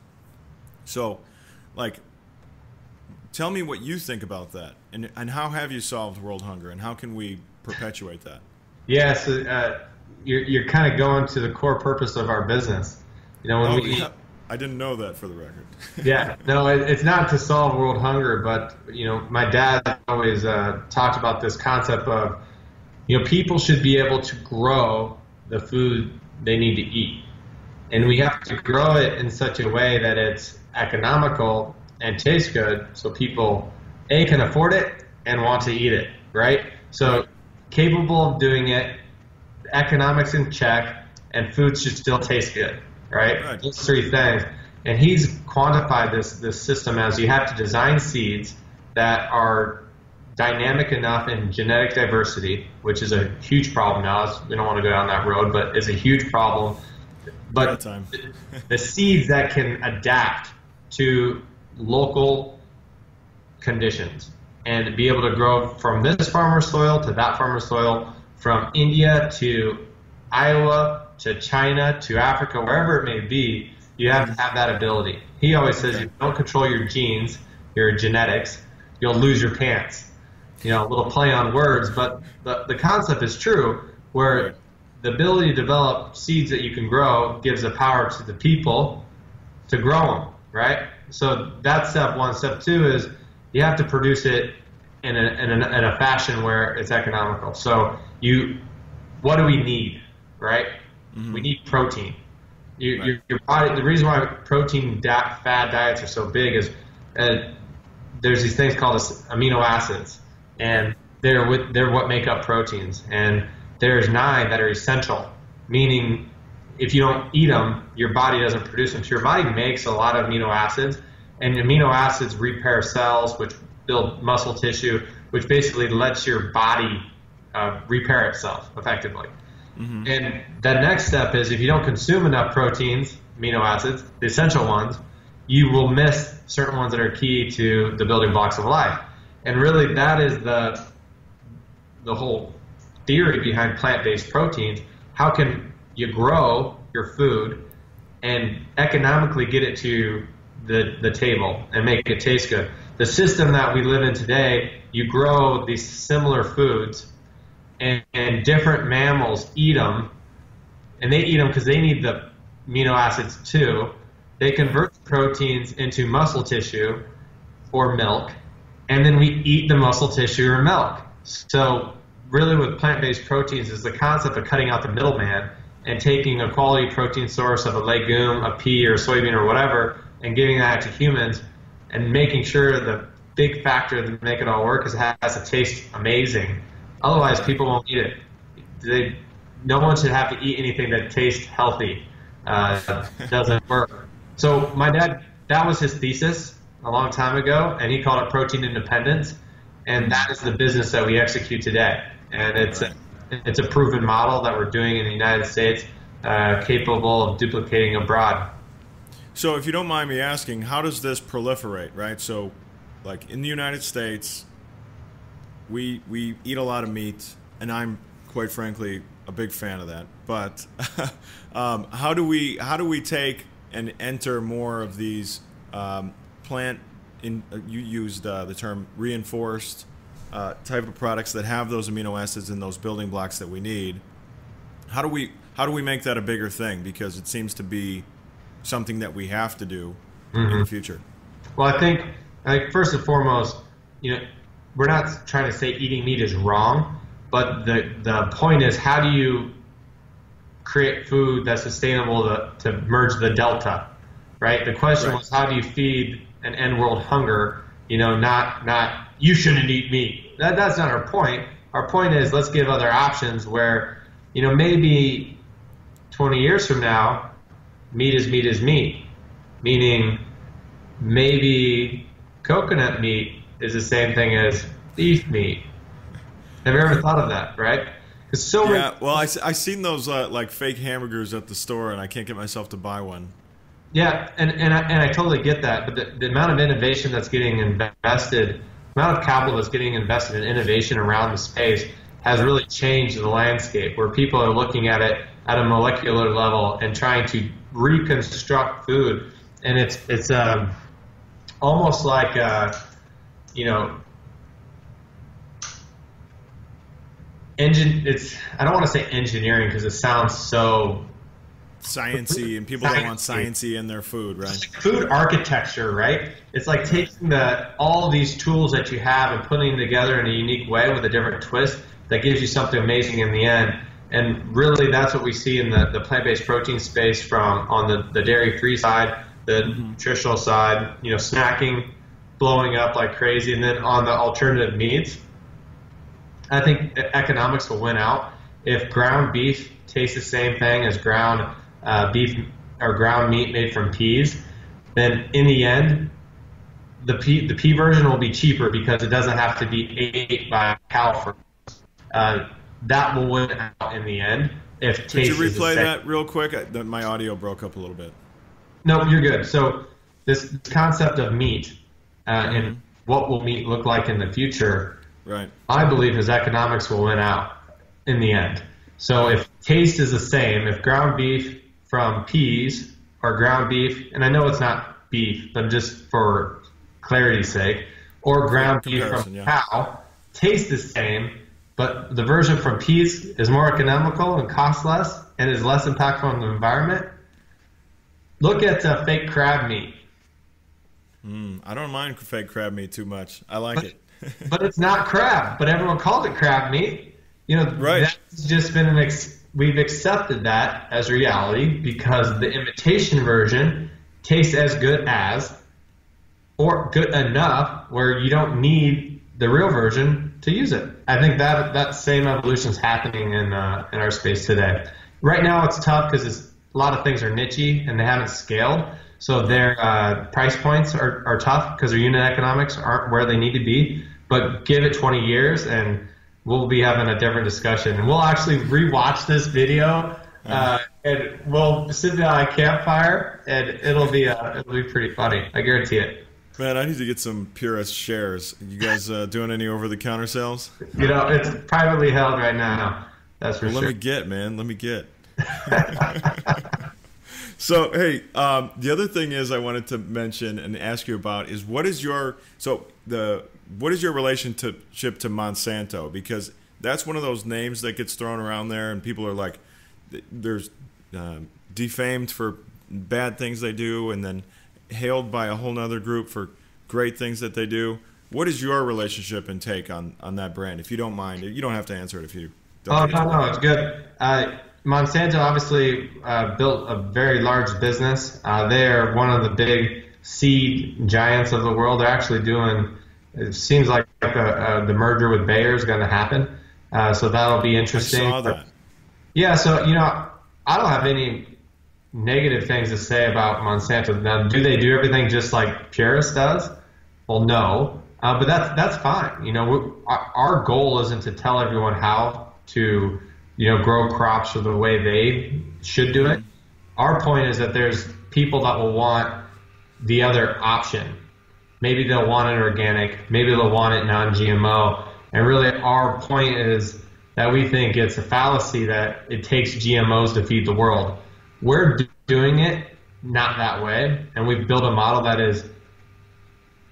So, like, tell me what you think about that, and how have you solved world hunger, and how can we perpetuate that? Yeah, so you're kind of going to the core purpose of our business. You know, I didn't know that, for the record. Yeah, no, it's not to solve world hunger, but, you know, my dad always talked about this concept of, you know, people should be able to grow the food they need to eat. And we have to grow it in such a way that it's economical and tastes good, so people, A, can afford it and want to eat it, right? So capable of doing it, economics in check, and food should still taste good, right? Those three things. And he's quantified this system as you have to design seeds that are dynamic enough in genetic diversity, which is a huge problem now. We don't want to go down that road, but it's a huge problem. But the seeds that can adapt to local conditions and be able to grow from this farmer's soil to that farmer's soil, from India to Iowa to China to Africa, wherever it may be, you have to have that ability. He always says, if you don't control your genes, your genetics, you'll lose your pants. You know, a little play on words, but the concept is true, where the ability to develop seeds that you can grow gives the power to the people to grow them, right? So that's step one. Step two is you have to produce it in a fashion where it's economical. So what do we need, right? Mm-hmm. We need protein. Your body. The reason why protein fad diets are so big is there's these things called amino acids, and they're what make up proteins. And there's 9 that are essential, meaning if you don't eat them, your body doesn't produce them. So your body makes a lot of amino acids, and amino acids repair cells, which build muscle tissue, which basically lets your body repair itself effectively. Mm-hmm. And the next step is if you don't consume enough proteins, amino acids, the essential ones, you will miss certain ones that are key to the building blocks of life. And really that is the whole theory behind plant-based proteins. How can you grow your food and economically get it to the table and make it taste good? The system that we live in today, you grow these similar foods, and different mammals eat them, and they eat them because they need the amino acids too. They convert the proteins into muscle tissue or milk, and then we eat the muscle tissue or milk. So really with plant-based proteins is the concept of cutting out the middleman and taking a quality protein source of a legume, a pea or a soybean or whatever, and giving that to humans, and making sure the big factor to make it all work is it has to taste amazing. Otherwise, people won't eat it. No one should have to eat anything that tastes healthy. Doesn't work. So my dad, that was his thesis a long time ago, and he called it protein independence, and that is the business that we execute today. And it's a proven model that we're doing in the United States, capable of duplicating abroad. So if you don't mind me asking, how does this proliferate, right? So like in the United States, we eat a lot of meat, and I'm quite frankly a big fan of that. But how do we take and enter more of these plant? You used the term reinforced type of products that have those amino acids and those building blocks that we need. How do we make that a bigger thing? Because it seems to be something that we have to do in the future. Well, I think first and foremost, we're not trying to say eating meat is wrong, but the point is, how do you create food that's sustainable to merge the delta, right? The question was, how do you feed and end world hunger? Not you shouldn't eat meat. That's not our point. Our point is, let's give other options where, maybe 20 years from now, meat is meat is meat, meaning maybe coconut meat is the same thing as beef meat. Have you ever thought of that, right? Well, I seen those like fake hamburgers at the store, and I can't get myself to buy one. Yeah, and I totally get that, but the amount of innovation that's getting invested, the amount of capital that's getting invested in innovation around the space has really changed the landscape, where people are looking at it at a molecular level and trying to reconstruct food, and it's almost like I don't want to say engineering because it sounds so sciencey, and people don't want sciencey in their food, right? It's like food architecture, right? It's like taking all these tools that you have and putting them together in a unique way with a different twist that gives you something amazing in the end. And really, that's what we see in the plant-based protein space, from on the dairy-free side, the nutritional side, snacking blowing up like crazy, and then on the alternative meats, I think economics will win out. If ground beef tastes the same thing as ground beef or ground meat made from peas, then in the end, the pea version will be cheaper because it doesn't have to be ate by a cow first. That will win out in the end. If Could you replay that real quick? My audio broke up a little bit. No, you're good. So this concept of meat and what will meat look like in the future, right? I believe his economics will win out in the end. So if taste is the same, if ground beef from peas or ground beef, and I know it's not beef, but just for clarity's sake, or ground beef from cow, taste the same, but the version from peas is more economical and costs less and is less impactful on the environment. Look at fake crab meat. I don't mind fake crab meat too much. I like it. But it's not crab, but everyone calls it crab meat. Right. That's just been we've accepted that as reality because the imitation version tastes as good as, or good enough where you don't need the real version to use it. I think that same evolution is happening in our space today. Right now it's tough because a lot of things are nichey and they haven't scaled. So their price points are tough because their unit economics aren't where they need to be. But give it 20 years and we'll be having a different discussion. And we'll actually rewatch this video and we'll sit down at a campfire and it'll be pretty funny. I guarantee it. Man, I need to get some Puris shares. You guys doing any over-the-counter sales? It's privately held right now. That's for sure. Let me get. So, hey, the other thing is I wanted to mention and ask you about is what is your relationship to Monsanto? Because that's one of those names that gets thrown around there, and people are like, there's defamed for bad things they do, and then hailed by a whole nother group for great things that they do. What is your relationship and take on that brand? If you don't mind, you don't have to answer it if you don't. Oh, no, it's good. Monsanto obviously built a very large business. They are one of the big seed giants of the world. They're actually doing, it seems like the merger with Bayer is going to happen. So that'll be interesting. I saw that. Yeah, so, I don't have any negative things to say about Monsanto. Now, do they do everything just like Puris does? Well, no. But that's fine. Our goal isn't to tell everyone how to grow crops the way they should do it. Our point is that there's people that will want the other option. Maybe they'll want it organic. Maybe they'll want it non-GMO. And really our point is that we think it's a fallacy that it takes GMOs to feed the world. We're doing it not that way. And we've built a model that is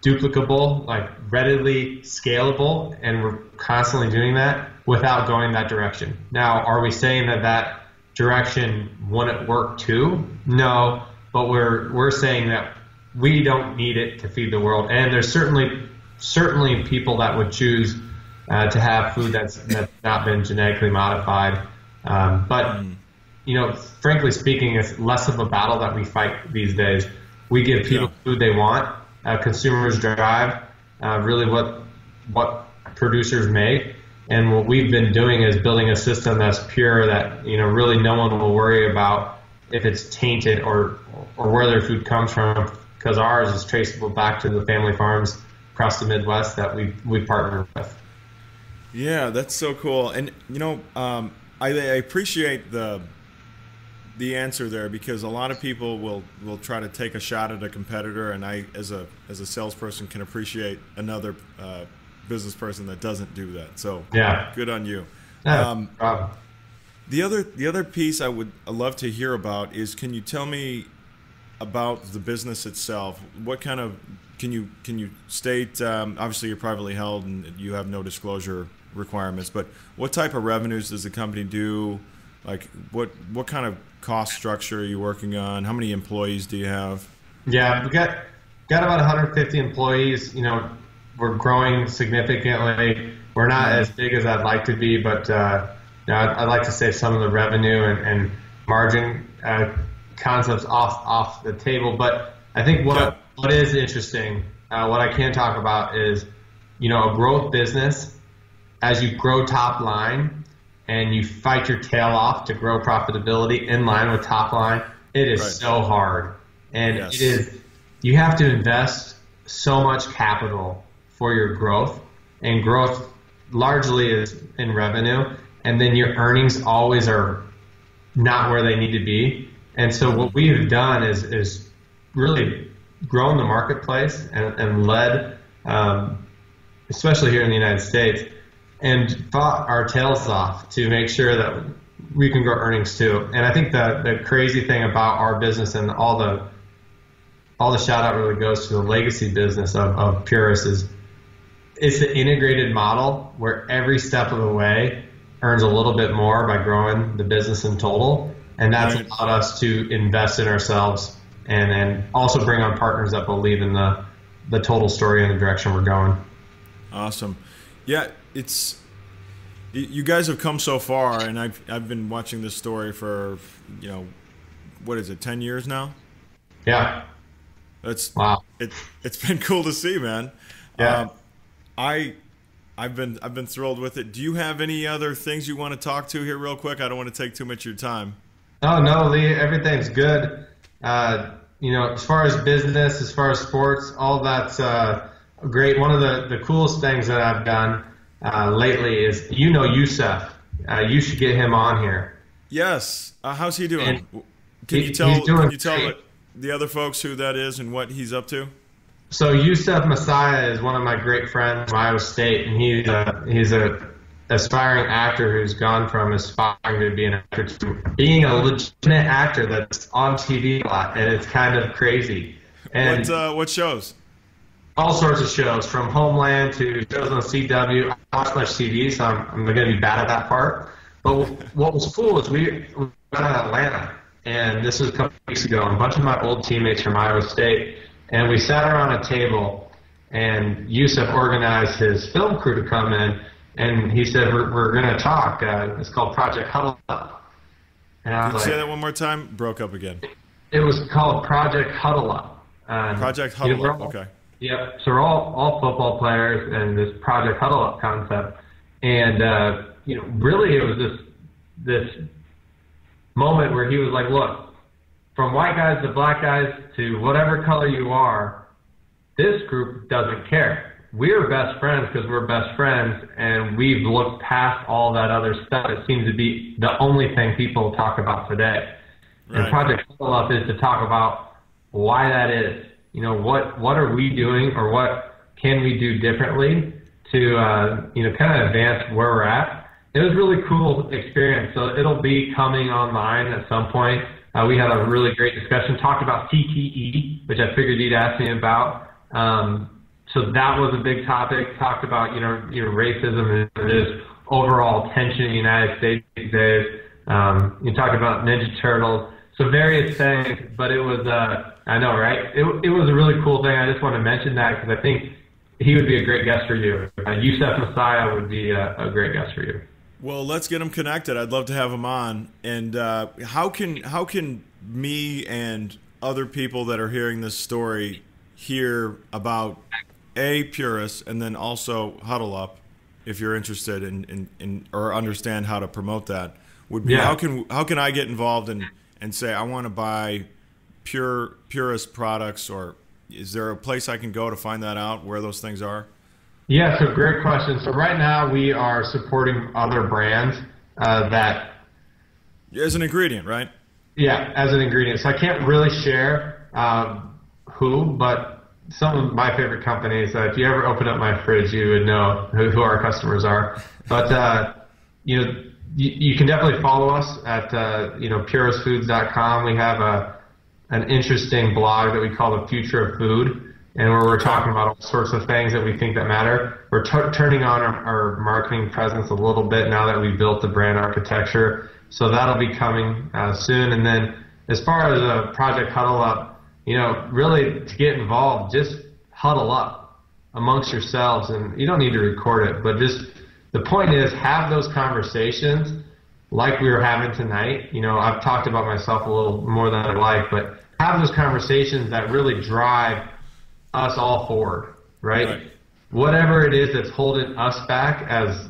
duplicable, like readily scalable, and we're constantly doing that without going that direction. Now, are we saying that direction wouldn't work too? No, but we're saying that we don't need it to feed the world, and there's certainly people that would choose to have food that's not been genetically modified. But frankly speaking, it's less of a battle that we fight these days. We give people food they want. Consumers drive really what producers make. And what we've been doing is building a system that's pure, that really no one will worry about if it's tainted or where their food comes from, because ours is traceable back to the family farms across the Midwest that we partner with. Yeah, that's so cool. And I appreciate the answer there, because a lot of people will try to take a shot at a competitor, and I, as a salesperson, can appreciate another business person that doesn't do that. So yeah, good on you. Yeah, the other piece I'd love to hear about is, can you tell me about the business itself? What kind of can you state? Obviously, you're privately held and you have no disclosure requirements, but what type of revenues does the company do? Like what kind of cost structure are you working on? How many employees do you have? Yeah, we got about 150 employees. We're growing significantly. We're not as big as I'd like to be, but I'd like to save some of the revenue and margin concepts off the table. But I think what is interesting, what I can talk about is, a growth business. As you grow top line and you fight your tail off to grow profitability in line with top line, it is so hard. And it is, you have to invest so much capital for your growth, and growth largely is in revenue, and then your earnings always are not where they need to be. And so what we have done is really grown the marketplace and led, especially here in the United States, and fought our tails off to make sure that we can grow earnings too. And I think the crazy thing about our business, and all the shout out really goes to the legacy business of Puris, is it's the integrated model where every step of the way earns a little bit more by growing the business in total. And that's allowed us to invest in ourselves and then also bring on partners that believe in the total story and the direction we're going. Awesome. Yeah, you guys have come so far, and I've been watching this story for, what is it, 10 years now? Yeah. Wow. It's been cool to see, man. Yeah. I've been thrilled with it. Do you have any other things you want to talk to here real quick? I don't want to take too much of your time. Oh, no, Lee, everything's good. As far as business, as far as sports, all that's great. One of the coolest things that I've done lately is, Yusef. You should get him on here. Yes. How's he doing? Can you tell the other folks who that is and what he's up to? So Yusef Messiah is one of my great friends from Iowa State, and he's a aspiring actor who's gone from aspiring to be an actor to being a legitimate actor that's on TV a lot, and it's kind of crazy. And what shows? All sorts of shows, from Homeland to shows on CW. I watch much TV, so I'm going to be bad at that part. But what was cool is we went to Atlanta, and this was a couple weeks ago, and a bunch of my old teammates from Iowa State, and we sat around a table, and Yusef organized his film crew to come in, and he said, we're going to talk. It's called Project Huddle Up. And I was Can you say that one more time? Broke up again. It was called Project Huddle Up. Project Huddle Up, okay. Yep. So we're all football players, and this Project Huddle Up concept. And, really it was this moment where he was like, look, from white guys to black guys to whatever color you are, this group doesn't care. We're best friends because we're best friends, and we've looked past all that other stuff. It seems to be the only thing people talk about today. Right. And Project Huddle Up is to talk about why that is. What are we doing, or what can we do differently to kind of advance where we're at. It was a really cool experience. So it'll be coming online at some point. We had a really great discussion, talked about CTE, which I figured you'd ask me about. So that was a big topic. Talked about racism and this overall tension in the United States these days. You talked about Ninja Turtles, so various things. But it was, I know, right? It was a really cool thing. I just want to mention that because I think he would be a great guest for you. Yusef Messiah would be a great guest for you. Well, let's get him connected. I'd love to have him on. And how can me and other people that are hearing this story hear about Puris and then also Huddle Up, if you're interested in or understand how to promote that? Would be how can I get involved and say I want to buy Puris products or Is there a place I can go to find that out, where those things are? Yeah, so great question. So right now we are supporting other brands that... As an ingredient, right? Yeah, as an ingredient. So I can't really share who, but some of my favorite companies, if you ever open up my fridge, you would know who our customers are. But, you can definitely follow us at, purisfoods.com. We have an interesting blog that we call The Future of Food, and where we're talking about all sorts of things that we think that matter. We're turning on our marketing presence a little bit now that we've built the brand architecture. So that'll be coming soon. And then as far as Project Huddle Up, really to get involved, just huddle up amongst yourselves. And you don't need to record it, but just the point is have those conversations like we were having tonight. I've talked about myself a little more than I like, but have those conversations that really drive us all forward, right? Whatever it is that's holding us back as,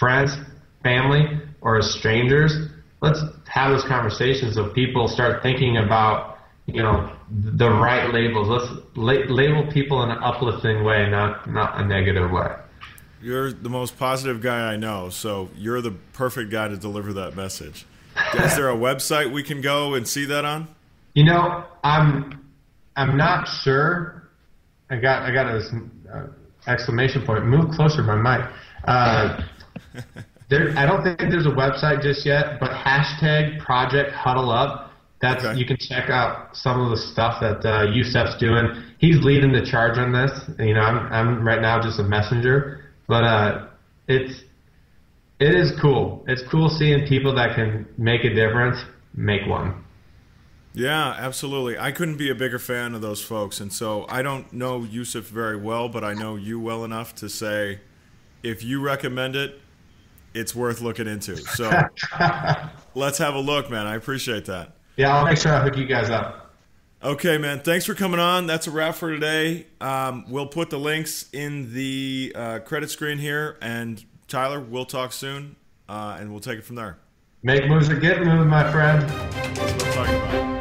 friends, family, or as strangers, let's have those conversations so people start thinking about, the right labels. Let's label people in an uplifting way, not a negative way. You're the most positive guy I know, so you're the perfect guy to deliver that message. Is there a website we can go and see that on? I'm not sure. I got this exclamation point. Move closer to my mic. I don't think there's a website just yet, but hashtag Project Huddle Up. You can check out some of the stuff that Yusef's doing. He's leading the charge on this. I'm right now just a messenger, but it is cool. It's cool seeing people that can make a difference make one. Yeah, absolutely. I couldn't be a bigger fan of those folks, and so I don't know Yusef very well, but I know you well enough to say if you recommend it, it's worth looking into. So let's have a look, man. I appreciate that. Yeah, I'll make sure I hook you guys up. Okay, man. Thanks for coming on. That's a wrap for today. We'll put the links in the credit screen here, and Tyler, we'll talk soon, and we'll take it from there. Make moves or get moved, my friend. That's what I'm talking about.